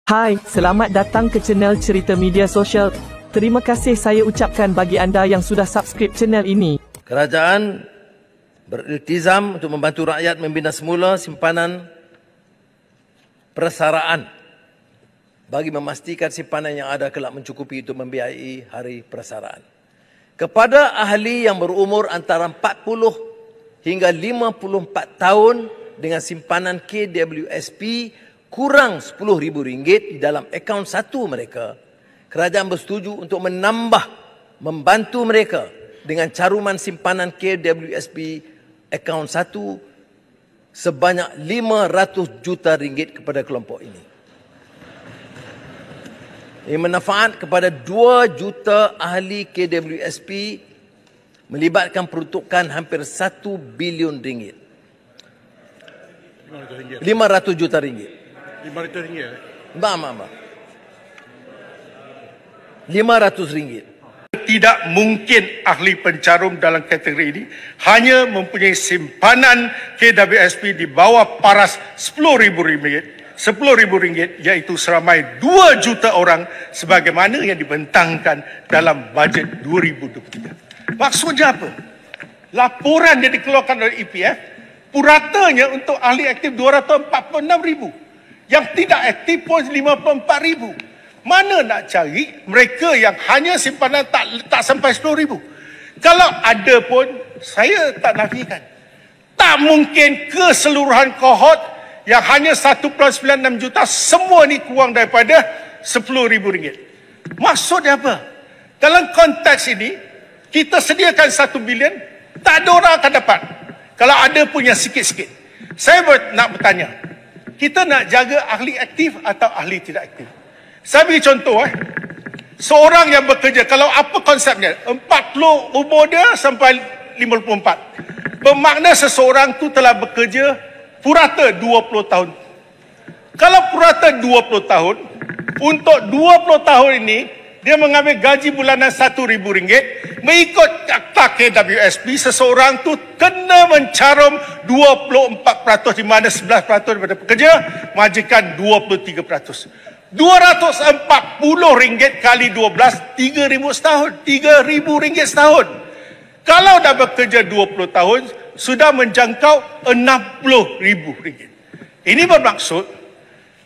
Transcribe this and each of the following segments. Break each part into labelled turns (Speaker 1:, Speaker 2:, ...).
Speaker 1: Hai, selamat datang ke channel Cerita Media Sosial. Terima kasih saya ucapkan bagi anda yang sudah subscribe channel ini.
Speaker 2: Kerajaan beriltizam untuk membantu rakyat membina semula simpanan persaraan bagi memastikan simpanan yang ada kelak mencukupi untuk membiayai hari persaraan. Kepada ahli yang berumur antara 40 hingga 54 tahun dengan simpanan KWSP kurang RM10,000 di dalam akaun satu mereka, kerajaan bersetuju untuk membantu mereka dengan caruman simpanan KWSP akaun satu sebanyak RM500 juta kepada kelompok ini. Ini manfaat kepada 2 juta ahli KWSP melibatkan peruntukan hampir RM1 bilion. RM500 juta.
Speaker 3: RM500.
Speaker 2: RM500.
Speaker 3: Tidak mungkin ahli pencarum dalam kategori ini hanya mempunyai simpanan KWSP di bawah paras RM10,000 iaitu seramai 2 juta orang sebagaimana yang dibentangkan dalam bajet 2023. Maksudnya apa? Laporan yang dikeluarkan oleh EPF puratanya untuk ahli aktif 246,000. Yang tidak aktif pun 54,000. Mana nak cari mereka yang hanya simpanan tak sampai 10,000? Kalau ada pun, saya tak nafikan. Tak mungkin keseluruhan kohort yang hanya 1.96 juta, semua ni kurang daripada RM10,000. Maksudnya apa? Dalam konteks ini, kita sediakan 1 bilion, tak ada orang akan dapat. Kalau ada punya sikit-sikit. Saya nak bertanya, kita nak jaga ahli aktif atau ahli tidak aktif? Saya beri contoh. Seorang yang bekerja, kalau apa konsepnya? 40 umur dia sampai 54. Bermakna seseorang tu telah bekerja purata 20 tahun. Kalau purata 20 tahun, untuk 20 tahun ini, dia mengambil gaji bulanan RM1,000. Mengikut akta KWSP, seseorang tu kena mencarum 24%, di mana 11% daripada pekerja majikan 23%. RM240 kali 12, RM3,000 setahun. RM3,000 setahun. Kalau dah bekerja 20 tahun, sudah menjangkau RM60,000. Ini bermaksud,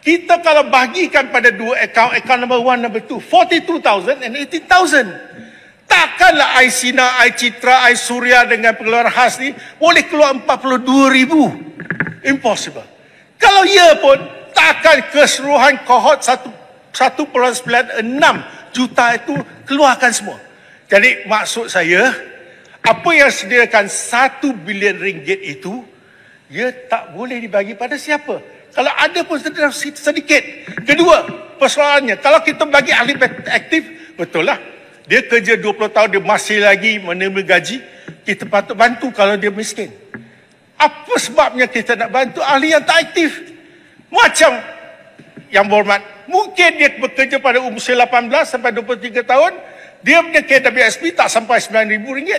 Speaker 3: kita kalau bagikan pada dua akaun number 1, number 2, 42,000 and 18,000. Takkanlah Aisina, Aicitra, Aisuria dengan pengeluaran khas ni boleh keluar 42,000. Impossible. Kalau ya pun, takkan keseluruhan kohort 1.96 juta itu keluarkan semua. Jadi maksud saya, apa yang sediakan RM1 bilion itu, ia tak boleh dibagi pada siapa. Kalau ada pun sedikit. Kedua, persoalannya, kalau kita bagi ahli aktif, betul lah. Dia kerja 20 tahun, dia masih lagi menerima gaji. Kita patut bantu kalau dia miskin. Apa sebabnya kita nak bantu ahli yang tak aktif? Macam yang berhormat, mungkin dia bekerja pada usia 18 sampai 23 tahun, dia punya KWSP tak sampai RM9,000.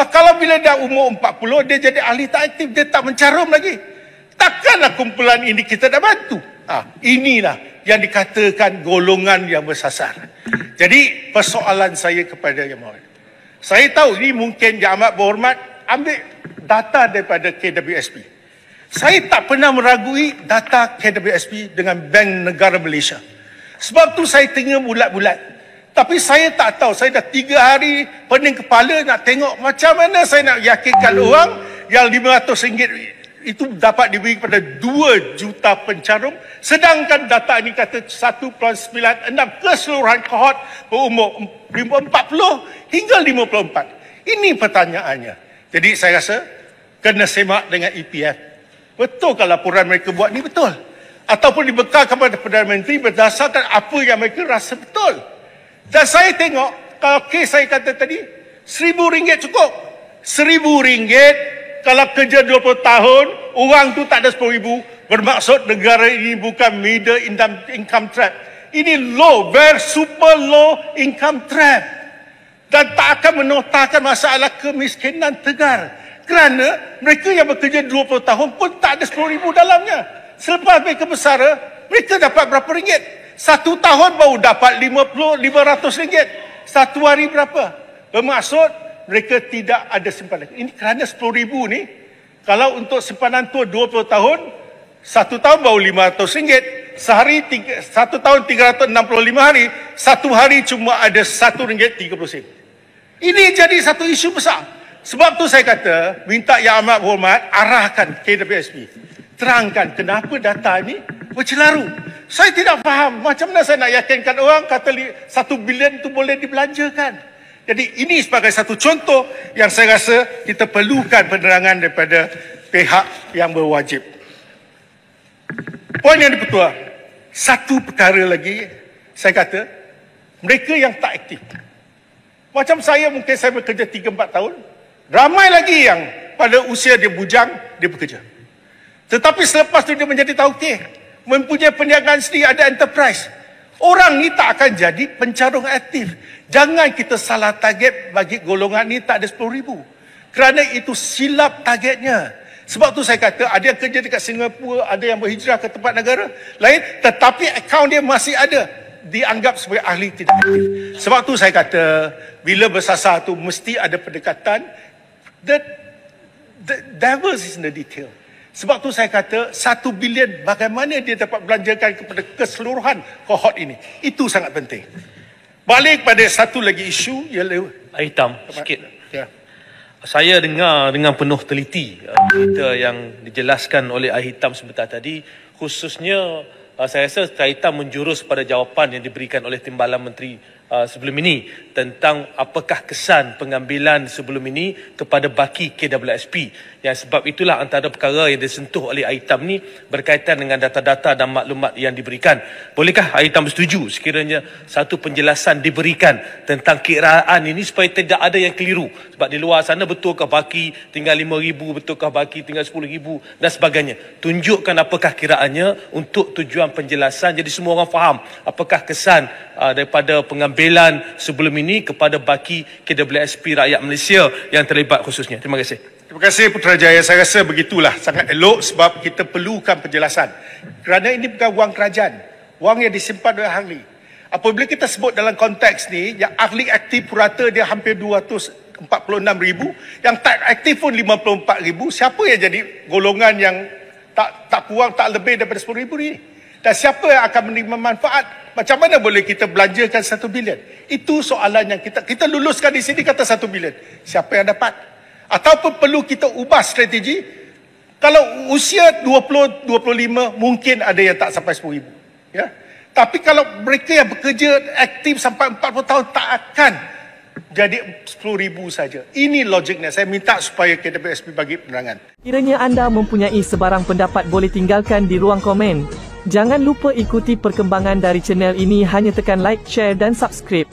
Speaker 3: Kalau bila dah umur 40, dia jadi ahli tak aktif, dia tak mencarum lagi. Takkanlah kumpulan ini kita dah bantu. Inilah yang dikatakan golongan yang bersasar. Jadi persoalan saya kepada Yang Berhormat, saya tahu ini mungkin Yang Amat Berhormat ambil data daripada KWSP. Saya tak pernah meragui data KWSP dengan Bank Negara Malaysia. Sebab tu saya tengok bulat-bulat. Tapi saya tak tahu, saya dah 3 hari pening kepala nak tengok macam mana saya nak yakinkan orang yang RM500 itu dapat diberi kepada 2 juta pencarum, sedangkan data ini kata 1.96 keseluruhan kohort berumur 40 hingga 54. Ini pertanyaannya. Jadi saya rasa kena semak dengan EPF. Betul kalau laporan mereka buat ni betul? Ataupun dibekalkan kepada Perdana Menteri berdasarkan apa yang mereka rasa betul? Dan saya tengok, kalau kes saya kata tadi, RM1,000 cukup. RM1,000 kalau kerja 20 tahun, orang tu tak ada RM10,000, bermaksud negara ini bukan middle income trap. Ini low, very super low income trap. Dan tak akan menotakan masalah kemiskinan tegar. Kerana mereka yang bekerja 20 tahun pun tak ada RM10,000 dalamnya. Selepas mereka bersara, mereka dapat berapa ringgit? 1 tahun baru dapat 500 ringgit. 1 hari berapa? Bermaksud mereka tidak ada simpanan. Ini kerana 10,000 ni, kalau untuk simpanan tua 20 tahun, 1 tahun baru 500 ringgit. Sehari, 1 tahun 365 hari, 1 hari cuma ada 1 ringgit 30 sen. Ini jadi satu isu besar. Sebab tu saya kata, minta Yang Amat Berhormat, arahkan KWSP. Terangkan kenapa data ini bercelaru. Saya tidak faham macam mana saya nak yakinkan orang kata 1 bilion itu boleh dibelanjakan. Jadi ini sebagai satu contoh yang saya rasa kita perlukan penerangan daripada pihak yang berwajib. Poin yang dipertua, satu perkara lagi saya kata, mereka yang tak aktif. Macam saya, mungkin saya bekerja 3-4 tahun, ramai lagi yang pada usia dia bujang, dia bekerja. Tetapi selepas itu dia menjadi tauke, mempunyai perniagaan sendiri, ada enterprise. Orang ni tak akan jadi pencarung aktif. Jangan kita salah target bagi golongan ni tak ada 10,000. Kerana itu silap targetnya. Sebab tu saya kata, ada yang kerja dekat Singapura, ada yang berhijrah ke tempat negara lain, tetapi akaun dia masih ada, dianggap sebagai ahli tidak aktif. Sebab tu saya kata, bila bersasar tu mesti ada pendekatan. The devil is in the detail. Sebab tu saya kata 1 bilion bagaimana dia dapat belanjakan kepada keseluruhan kohort ini. Itu sangat penting. Balik pada satu lagi isu ialah
Speaker 4: Hitam sikit.
Speaker 3: Ya.
Speaker 4: Saya dengar dengan penuh teliti berita yang dijelaskan oleh Hitam sebentar tadi, khususnya saya rasa Hitam menjurus pada jawapan yang diberikan oleh Timbalan Menteri sebelum ini tentang apakah kesan pengambilan sebelum ini kepada baki KWSP. Yang sebab itulah antara perkara yang disentuh oleh Hitam ni berkaitan dengan data-data dan maklumat yang diberikan. Bolehkah Hitam bersetuju sekiranya satu penjelasan diberikan tentang kiraan ini supaya tidak ada yang keliru? Sebab di luar sana betulkah baki tinggal 5,000, betulkah baki tinggal 10,000 dan sebagainya. Tunjukkan apakah kiraannya untuk tujuan penjelasan jadi semua orang faham apakah kesan daripada pengambilan sebelum ini kepada baki KWSP rakyat Malaysia yang terlibat khususnya. Terima kasih.
Speaker 3: Terima kasih Putrajaya. Saya rasa begitulah, sangat elok sebab kita perlukan penjelasan. Kerana ini bukan wang kerajaan, wang yang disimpan oleh ahli. Apabila kita sebut dalam konteks ni, yang ahli aktif purata dia hampir 246,000, yang tak aktif pun 54,000. Siapa yang jadi golongan yang tak kurang, tak lebih daripada 10,000 ni? Dan siapa yang akan menerima manfaat? Macam mana boleh kita belanjakan 1 bilion? Itu soalan yang kita luluskan di sini, kata 1 bilion. Siapa yang dapat? Ataupun perlu kita ubah strategi? Kalau usia 20-25, mungkin ada yang tak sampai 10,000. Ya? Tapi kalau mereka yang bekerja aktif sampai 40 tahun, tak akan jadi 10,000 saja. Ini logiknya. Saya minta supaya KWSP bagi penerangan.
Speaker 1: Kiranya anda mempunyai sebarang pendapat, boleh tinggalkan di ruang komen. Jangan lupa ikuti perkembangan dari channel ini, hanya tekan like, share dan subscribe.